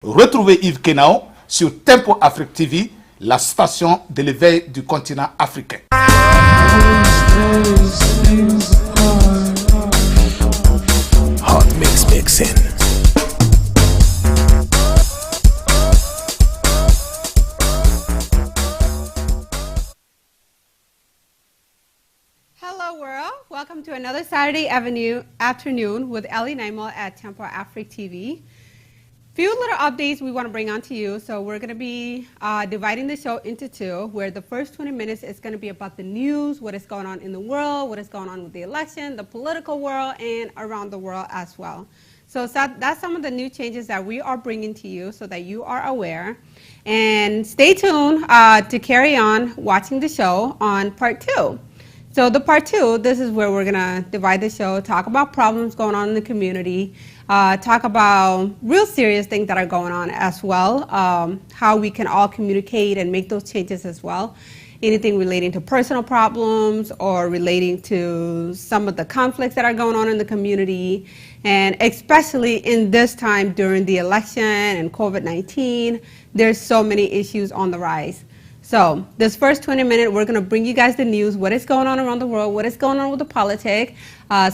Retrouvez Yves Kenao sur Tempo Afrique TV, la station de l'éveil du continent africain. Hot mix mixing. Hello world, welcome to another Saturday afternoon with Ellie Naimel at Tempo Afrique TV. Few little updates we want to bring on to you. So we're going to be dividing the show into two, where the first 20 minutes is going to be about the news, what is going on in the world, what is going on with the election, the political world, and around the world as well. So that's some of the new changes that we are bringing to you so that you are aware. And stay tuned to carry on watching the show on part two. So the part two, this is where we're going to divide the show, talk about problems going on in the community, talk about real serious things that are going on as well, how we can all communicate and make those changes as well. Anything relating to personal problems or relating to some of the conflicts that are going on in the community, and especially in this time during the election and COVID-19, there's so many issues on the rise. So this first 20 minutes, we're going to bring you guys the news, what is going on around the world, what is going on with the politics.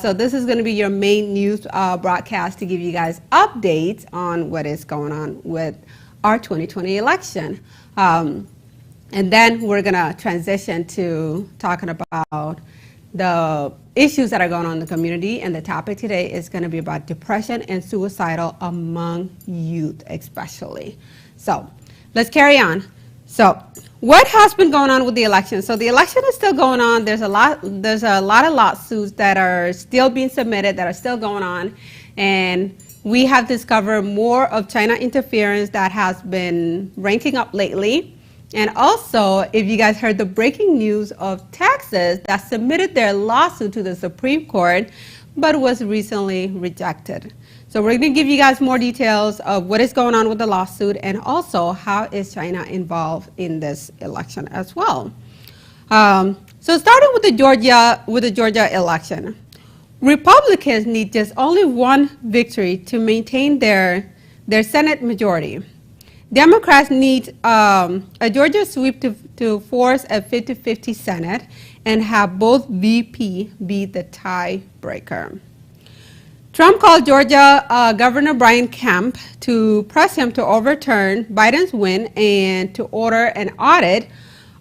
So this is going to be your main news broadcast to give you guys updates on what is going on with our 2020 election. And then we're going to transition to talking about the issues that are going on in the community. And the topic today is going to be about depression and suicidal among youth especially. So let's carry on. So what has been going on with the election? So the election is still going on. There's a lot of lawsuits that are still being submitted, that are still going on. And we have discovered more of China interference that has been ranking up lately. And also, if you guys heard the breaking news of Texas that submitted their lawsuit to the Supreme Court, but was recently rejected. So we're going to give you guys more details of what is going on with the lawsuit and also how is China involved in this election as well. So starting with the Georgia election, Republicans need just only one victory to maintain their Senate majority. Democrats need a Georgia sweep to force a 50-50 Senate and have both VP be the tiebreaker. Trump called Georgia Governor Brian Kemp to press him to overturn Biden's win and to order an audit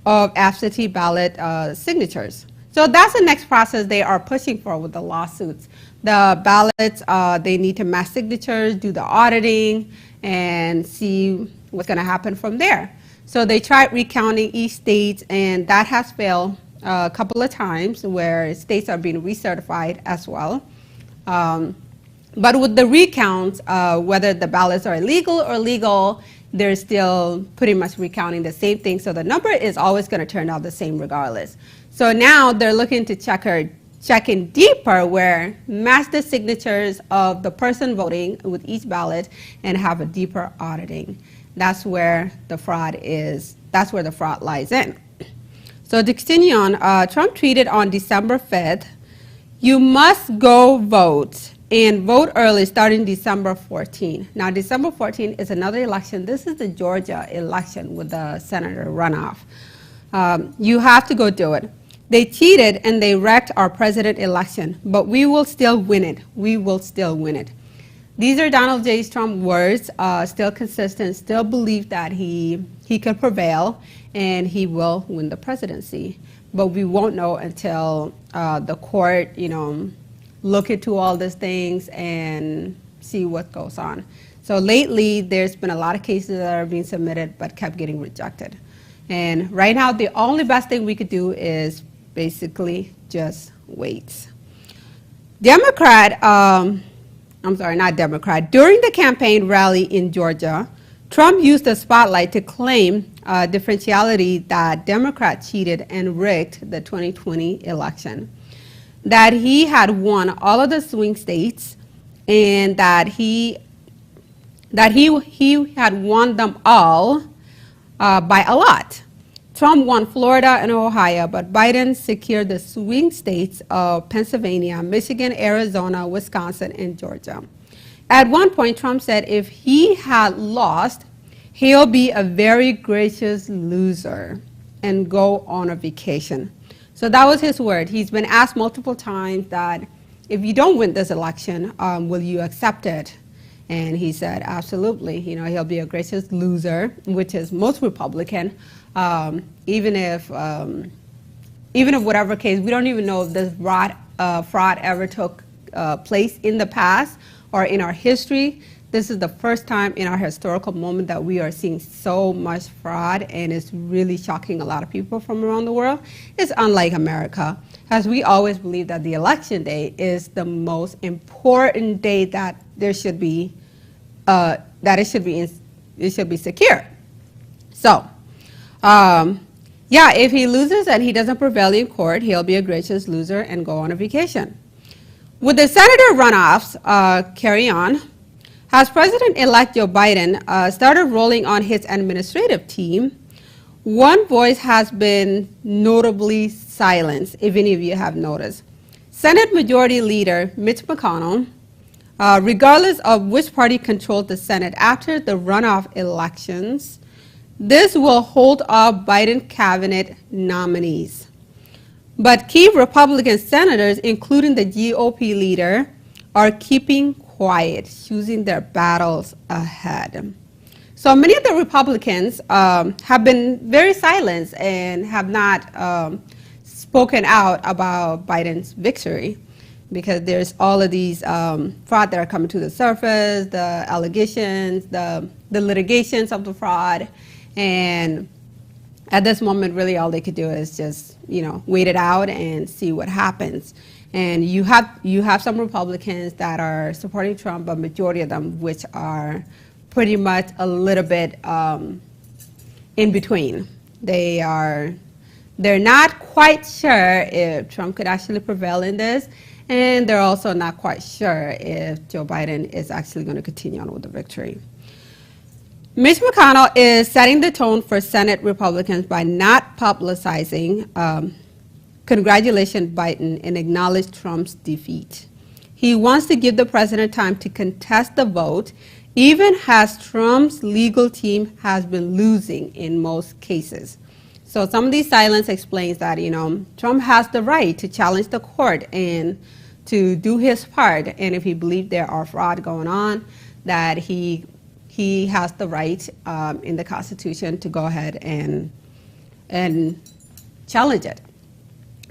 of absentee ballot signatures. So that's the next process they are pushing for with the lawsuits. The ballots, they need to mass signatures, do the auditing, and see what's going to happen from there. So they tried recounting each state, and that has failed a couple of times where states are being recertified as well. But with the recounts, whether the ballots are illegal or legal, they're still pretty much recounting the same thing. So the number is always going to turn out the same regardless. So now they're looking to check in deeper where match the signatures of the person voting with each ballot and have a deeper auditing. That's where the fraud is. That's where the fraud lies in. So to continue on, Trump tweeted on December 5th, "You must go vote and vote early starting December 14." Now, December 14 is another election. This is the Georgia election with the senator runoff. You have to go do it. They cheated and they wrecked our president election, but we will still win it. We will still win it. These are Donald J. Trump words, still consistent, still believe that he could prevail and he will win the presidency. But we won't know until the court, look into all these things and see what goes on. So lately, there's been a lot of cases that are being submitted but kept getting rejected. And right now, the only best thing we could do is basically just wait. During the campaign rally in Georgia, Trump used the spotlight to claim differentiality that Democrats cheated and rigged the 2020 election, that he had won all of the swing states, and that he had won them all by a lot. Trump won Florida and Ohio, but Biden secured the swing states of Pennsylvania, Michigan, Arizona, Wisconsin, and Georgia. At one point, Trump said if he had lost, he'll be a very gracious loser and go on a vacation. So that was his word. He's been asked multiple times that if you don't win this election, will you accept it? And he said, absolutely. You know, he'll be a gracious loser, which is most Republican, even if whatever case, we don't even know if this fraud ever took place in the past or in our history. This is the first time in our historical moment that we are seeing so much fraud, and it's really shocking a lot of people from around the world. It's unlike America, as we always believe that the election day is the most important day that there should be, it should be secure. So, yeah, if he loses and he doesn't prevail in court, he'll be a gracious loser and go on a vacation. With the senator runoffs carry on, as President-elect Joe Biden started rolling on his administrative team, one voice has been notably silenced, if any of you have noticed. Senate Majority Leader Mitch McConnell, regardless of which party controlled the Senate after the runoff elections, this will hold up Biden cabinet nominees. But key Republican senators, including the GOP leader, are keeping quiet, choosing their battles ahead. So many of the Republicans have been very silent and have not spoken out about Biden's victory, because there's all of these fraud that are coming to the surface, the allegations, the litigations of the fraud, and at this moment, really all they could do is just, you know, wait it out and see what happens. And you have some Republicans that are supporting Trump, but majority of them which are pretty much a little bit in between. They're not quite sure if Trump could actually prevail in this, and they're also not quite sure if Joe Biden is actually going to continue on with the victory. Mitch McConnell is setting the tone for Senate Republicans by not publicizing congratulation Biden and acknowledge Trump's defeat. He wants to give the president time to contest the vote, even as Trump's legal team has been losing in most cases. So some of these silence explains that, you know, Trump has the right to challenge the court and to do his part. And if he believes there are fraud going on, that he has the right in the Constitution to go ahead and challenge it.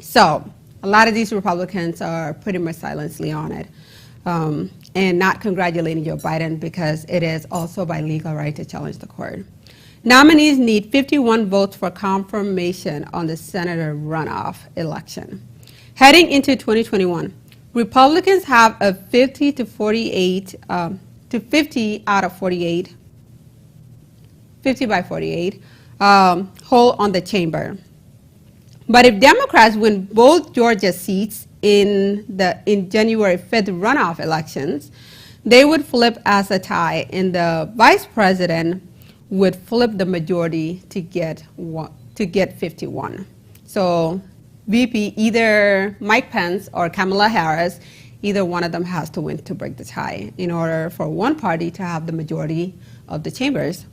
So a lot of these Republicans are pretty much silently on it and not congratulating Joe Biden, because it is also by legal right to challenge the court. Nominees need 51 votes for confirmation on the senator runoff election. Heading into 2021, Republicans have a 50 to 48 to 50 out of 48, 50 by 48 hold on the chamber. But if Democrats win both Georgia seats in January 5th runoff elections, they would flip as a tie, and the vice president would flip the majority to get 51. So VP, either Mike Pence or Kamala Harris, either one of them has to win to break the tie in order for one party to have the majority of the chambers.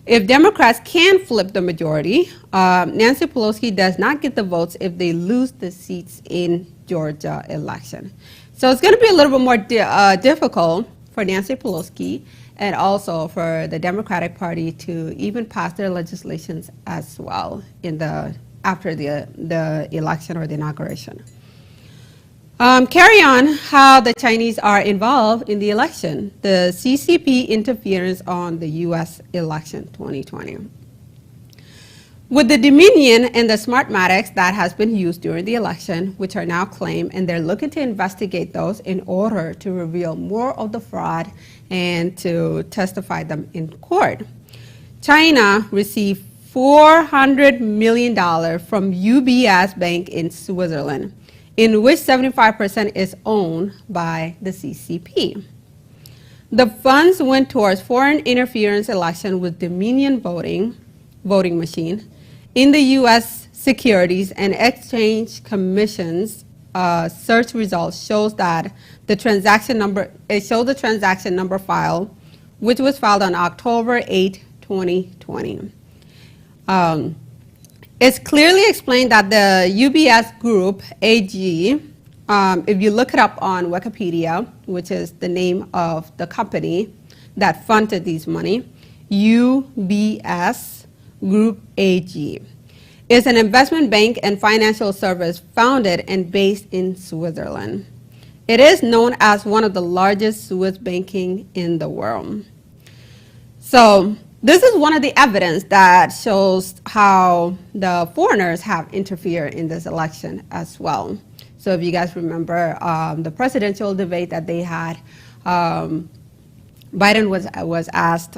If Democrats can flip the majority, Nancy Pelosi does not get the votes if they lose the seats in Georgia election. So it's going to be a little bit more difficult for Nancy Pelosi and also for the Democratic Party to even pass their legislations as well after the election or the inauguration. Carry on how the Chinese are involved in the election, the CCP interference on the U.S. election 2020. With the Dominion and the Smartmatics that has been used during the election, which are now claimed, and they're looking to investigate those in order to reveal more of the fraud and to testify them in court. China received $400 million from UBS Bank in Switzerland, in which 75% is owned by the CCP. The funds went towards foreign interference election with Dominion voting machine in the U.S. Securities and Exchange Commission's search results shows that the transaction number, it shows the transaction number filed, which was filed on October 8, 2020. It's clearly explained that the UBS Group AG, if you look it up on Wikipedia, which is the name of the company that funded these money, UBS Group AG, is an investment bank and financial service founded and based in Switzerland. It is known as one of the largest Swiss banking in the world. So this is one of the evidence that shows how the foreigners have interfered in this election as well. So if you guys remember the presidential debate that they had, Biden was asked,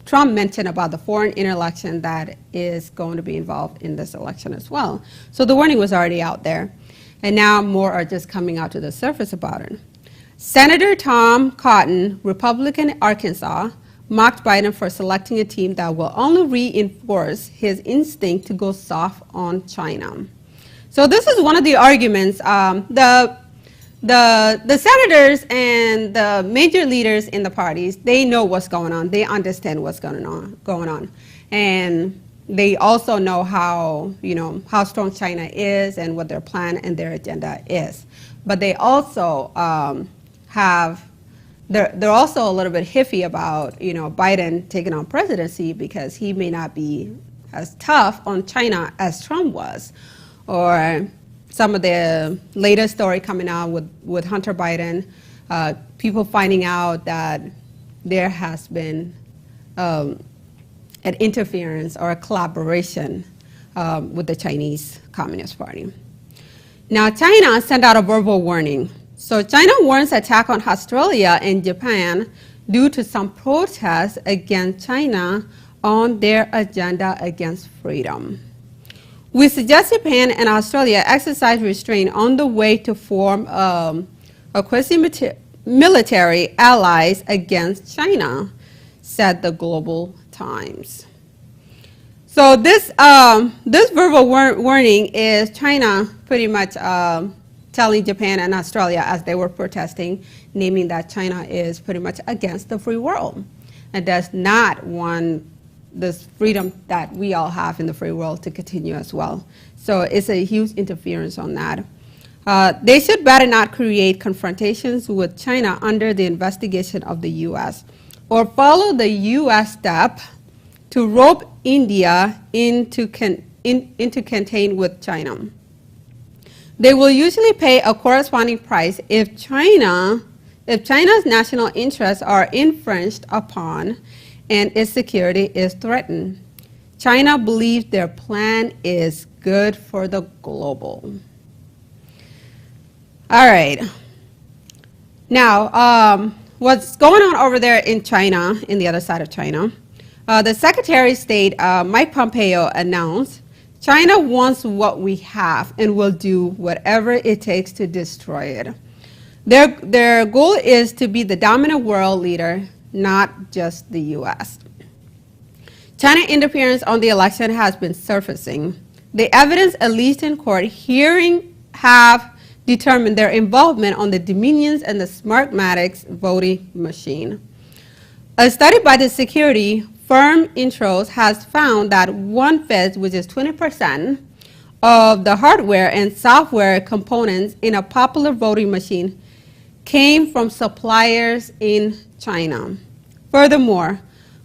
Trump mentioned about the foreign interaction that is going to be involved in this election as well. So the warning was already out there, and now more are just coming out to the surface about it. Senator Tom Cotton, Republican Arkansas, mocked Biden for selecting a team that will only reinforce his instinct to go soft on China. So this is one of the arguments. The senators and the major leaders in the parties, they know what's going on. They understand what's going on. And they also know how strong China is and what their plan and their agenda is. But they also they're also a little bit iffy about, Biden taking on presidency because he may not be as tough on China as Trump was. Or some of the latest story coming out with Hunter Biden, people finding out that there has been an interference or a collaboration with the Chinese Communist Party. Now, China sent out a verbal warning. So China warns attack on Australia and Japan due to some protests against China on their agenda against freedom. We suggest Japan and Australia exercise restraint on the way to form quasi-military allies against China, said the Global Times. So this verbal warning is China pretty much telling Japan and Australia as they were protesting, naming that China is pretty much against the free world and does not want this freedom that we all have in the free world to continue as well. So it's a huge interference on that. They should better not create confrontations with China under the investigation of the U.S. or follow the U.S. step to rope India into contain with China. They will usually pay a corresponding price if China's national interests are infringed upon and its security is threatened. China believes their plan is good for the global. All right. Now, what's going on over there in China, in the other side of China? The Secretary of State, Mike Pompeo, announced China wants what we have and will do whatever it takes to destroy it. Their goal is to be the dominant world leader, not just the U.S. China interference on the election has been surfacing. The evidence, at least in court hearing, have determined their involvement on the Dominions and the Smartmatic voting machine. A study by the security firm Intros has found that 1/5, which is 20%, of the hardware and software components in a popular voting machine came from suppliers in China. Furthermore,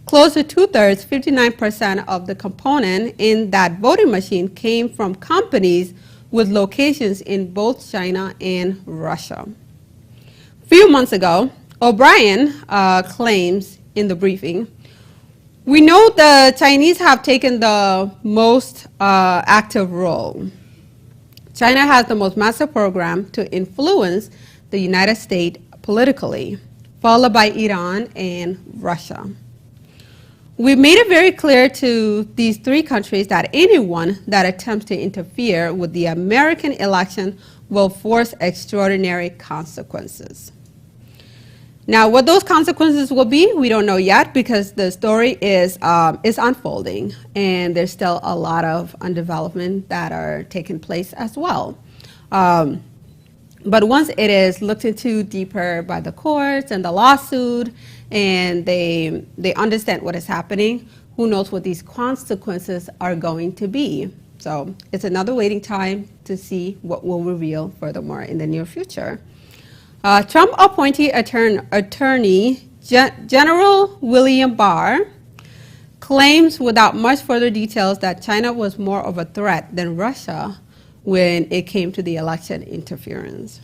close to 2/3, 59% of the component in that voting machine came from companies with locations in both China and Russia. A few months ago, O'Brien claims in the briefing, we know the Chinese have taken the most active role. China has the most massive program to influence the United States politically, followed by Iran and Russia. We made it very clear to these three countries that anyone that attempts to interfere with the American election will force extraordinary consequences. Now, what those consequences will be, we don't know yet because the story is unfolding and there's still a lot of development that are taking place as well. But once it is looked into deeper by the courts and the lawsuit, and they understand what is happening, who knows what these consequences are going to be. So it's another waiting time to see what will reveal furthermore in the near future. Trump appointee attorney General William Barr claims without much further details that China was more of a threat than Russia when it came to the election interference.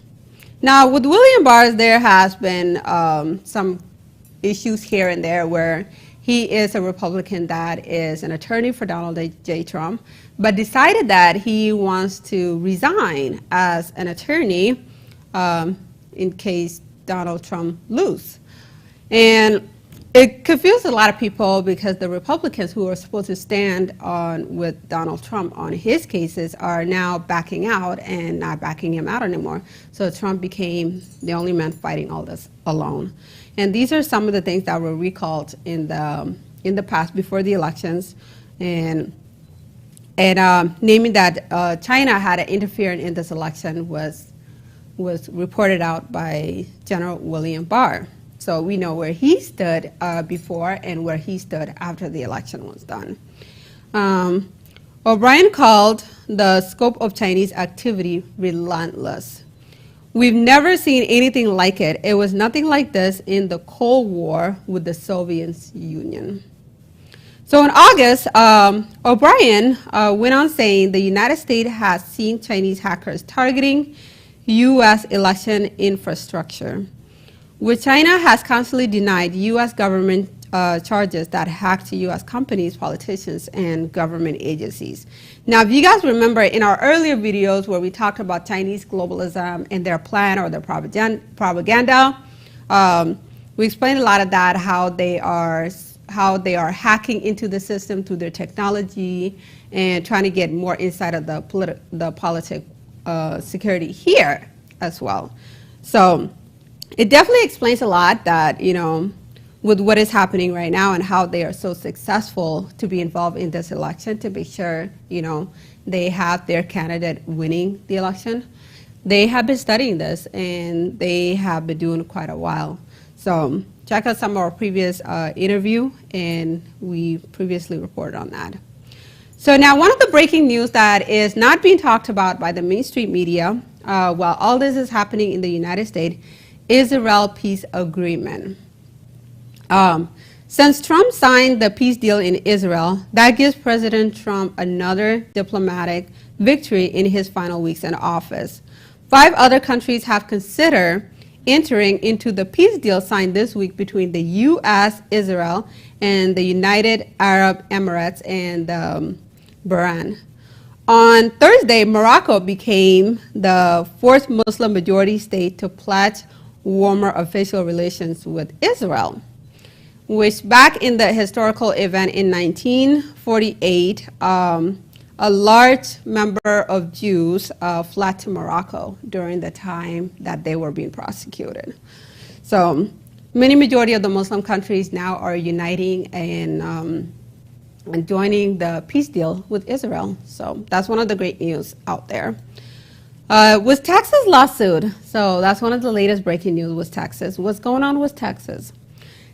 Now, with William Barr, there has been some issues here and there where he is a Republican that is an attorney for Donald J. Trump, but decided that he wants to resign as an attorney in case Donald Trump loses. And it confused a lot of people because the Republicans who are supposed to stand on with Donald Trump on his cases are now backing out and not backing him out anymore. So Trump became the only man fighting all this alone. And these are some of the things that were recalled in the past before the elections, and naming that China had interfered in this election was reported out by General William Barr. So we know where he stood before and where he stood after the election was done. O'Brien called the scope of Chinese activity relentless. We've never seen anything like it. It was nothing like this in the Cold War with the Soviet Union. So in August, O'Brien went on saying the United States has seen Chinese hackers targeting U.S. election infrastructure, which China has constantly denied U.S. government charges that hacked U.S. companies, politicians, and government agencies. Now, if you guys remember in our earlier videos where we talked about Chinese globalism and their plan or their propaganda, we explained a lot of that, how they are hacking into the system through their technology and trying to get more inside of the political security here as well. So it definitely explains a lot that, you know, with what is happening right now and how they are so successful to be involved in this election to be sure, you know, they have their candidate winning the election. They have been studying this and they have been doing it quite a while. So check out some of our previous interview, and we previously reported on that. So now one of the breaking news that is not being talked about by the mainstream media while all this is happening in the United States, Israel peace agreement. Since Trump signed the peace deal in Israel, that gives President Trump another diplomatic victory in his final weeks in office. 5 other countries have considered entering into the peace deal signed this week between the U.S., Israel, and the United Arab Emirates and Bahrain. On Thursday, Morocco became the 4th Muslim majority state to pledge warmer official relations with Israel, which back in the historical event in 1948, a large number of Jews fled to Morocco during the time that they were being prosecuted. So many majority of the Muslim countries now are uniting and joining the peace deal with Israel. So that's one of the great news out there. With Texas lawsuit, so that's one of the latest breaking news with Texas. What's going on with Texas?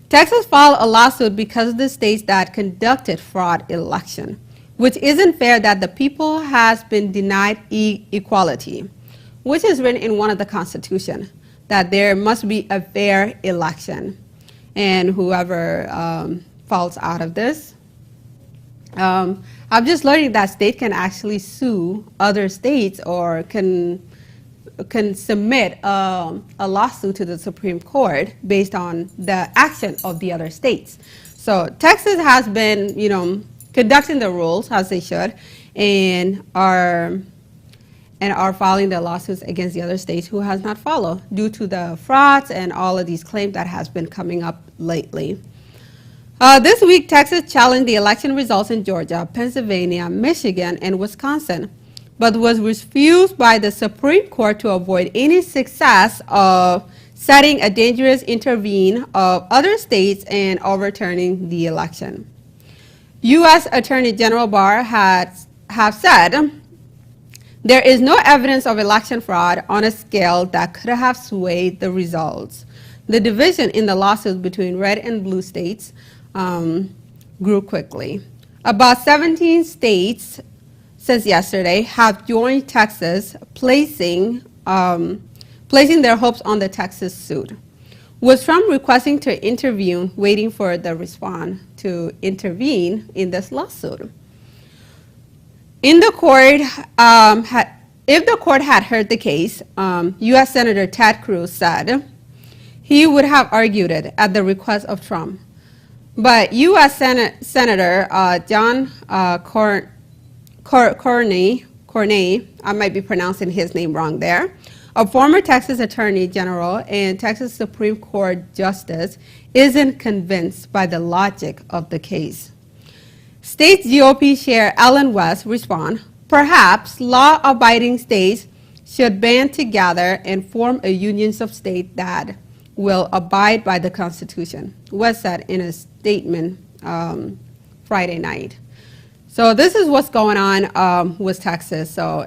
Texas filed a lawsuit because of the states that conducted fraud election, which isn't fair that the people has been denied equality, which is written in one of the Constitution, that there must be a fair election. And whoever falls out of this, I'm just learning that state can actually sue other states or can submit a lawsuit to the Supreme Court based on the action of the other states. So Texas has been, you know, conducting the rules as they should, and are filing their lawsuits against the other states who has not followed due to the frauds and all of these claims that has been coming up lately. This week, Texas challenged the election results in Georgia, Pennsylvania, Michigan, and Wisconsin, but was refused by the Supreme Court to avoid any success of setting a dangerous intervene of other states and overturning the election. U.S. Attorney General Barr have said There is no evidence of election fraud on a scale that could have swayed the results. The division in the lawsuits between red and blue states grew quickly. About 17 states since yesterday have joined Texas, placing their hopes on the Texas suit. With Trump requesting to intervene, waiting for the response to intervene in this lawsuit. In the court, if the court had heard the case, U.S. Senator Ted Cruz said he would have argued it at the request of Trump. But U.S. Senator John Cornyn, I might be pronouncing his name wrong there, a former Texas Attorney General and Texas Supreme Court Justice, isn't convinced by the logic of the case. State GOP Chair Allen West responded, perhaps law-abiding states should band together and form a union of states that will abide by the Constitution, West said in a statement Friday night. So this is what's going on with Texas. So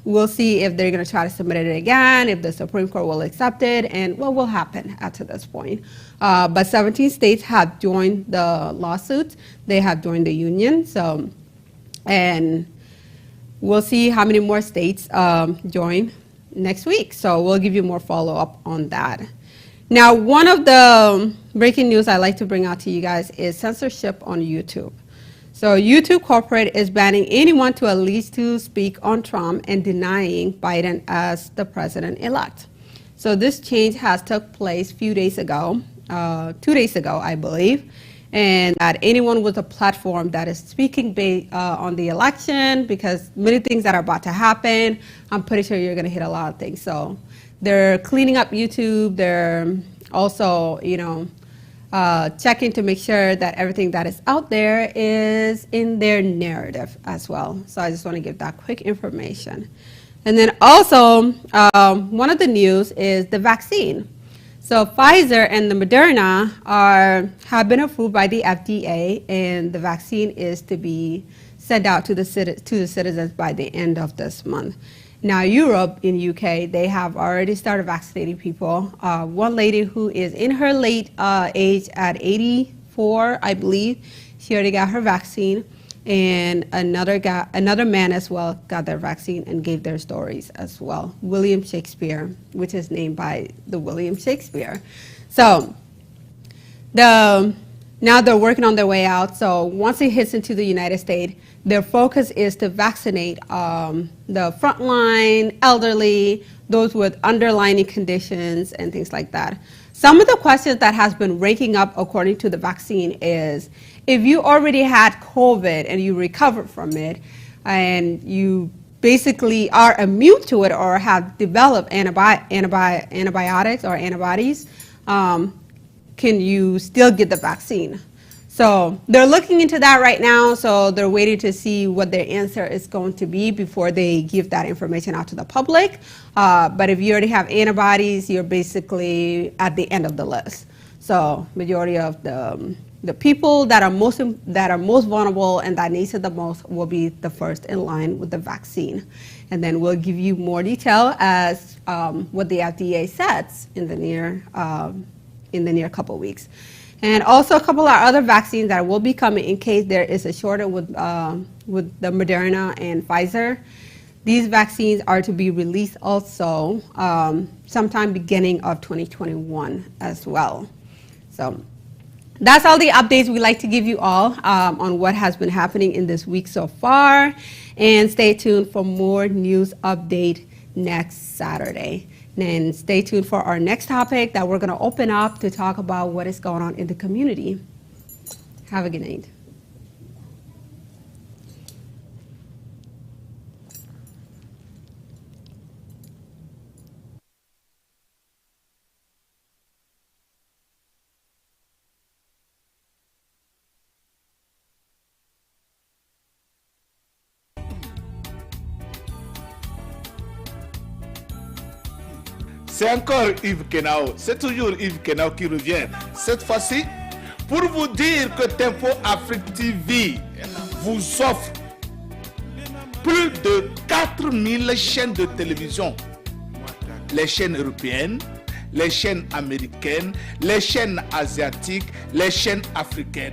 we'll see if they're going to try to submit it again, if the Supreme Court will accept it, and what will happen after this point. But 17 states have joined the lawsuit. They have joined the union. So, and we'll see how many more states join next week. So we'll give you more follow-up on that. Now, one of the breaking news I like to bring out to you guys is censorship on YouTube. So YouTube Corporate is banning anyone to at least to speak on Trump and denying Biden as the president-elect. So this change has took place a few days ago, 2 days ago, I believe, and that anyone with a platform that is speaking on the election, because many things that are about to happen, I'm pretty sure you're going to hit a lot of things. So they're cleaning up YouTube. They're also, checking to make sure that everything that is out there is in their narrative as well. So I just want to give that quick information. And then also, one of the news is the vaccine. So Pfizer and the Moderna have been approved by the FDA, and the vaccine is to be sent out to the citizens by the end of this month. Now, Europe, in UK, they have already started vaccinating people. One lady who is in her late age at 84, I believe, she already got her vaccine, and another man as well got their vaccine and gave their stories as well. William Shakespeare, which is named by the William Shakespeare. So now they're working on their way out. So once it hits into the United States, their focus is to vaccinate the frontline, elderly, those with underlying conditions and things like that. Some of the questions that has been raking up according to the vaccine is, if you already had COVID and you recovered from it and you basically are immune to it or have developed antibiotics or antibodies, can you still get the vaccine? So they're looking into that right now, so they're waiting to see what their answer is going to be before they give that information out to the public. But if you already have antibodies, you're basically at the end of the list. So majority of the people that are most vulnerable and that needs it the most will be the first in line with the vaccine. And then we'll give you more detail as what the FDA says in the near couple weeks. And also a couple of other vaccines that will be coming in case there is a shortage with the Moderna and Pfizer. These vaccines are to be released also sometime beginning of 2021 as well. So that's all the updates we like to give you all on what has been happening in this week so far. And stay tuned for more news update next Saturday. And stay tuned for our next topic that we're going to open up to talk about what is going on in the community. Have a good night. C'est encore Yves Kenao, c'est toujours Yves Kenao qui revient. Cette fois-ci, pour vous dire que Tempo Afrique TV vous offre plus de 4000 chaînes de télévision. Les chaînes européennes, les chaînes américaines, les chaînes asiatiques, les chaînes africaines.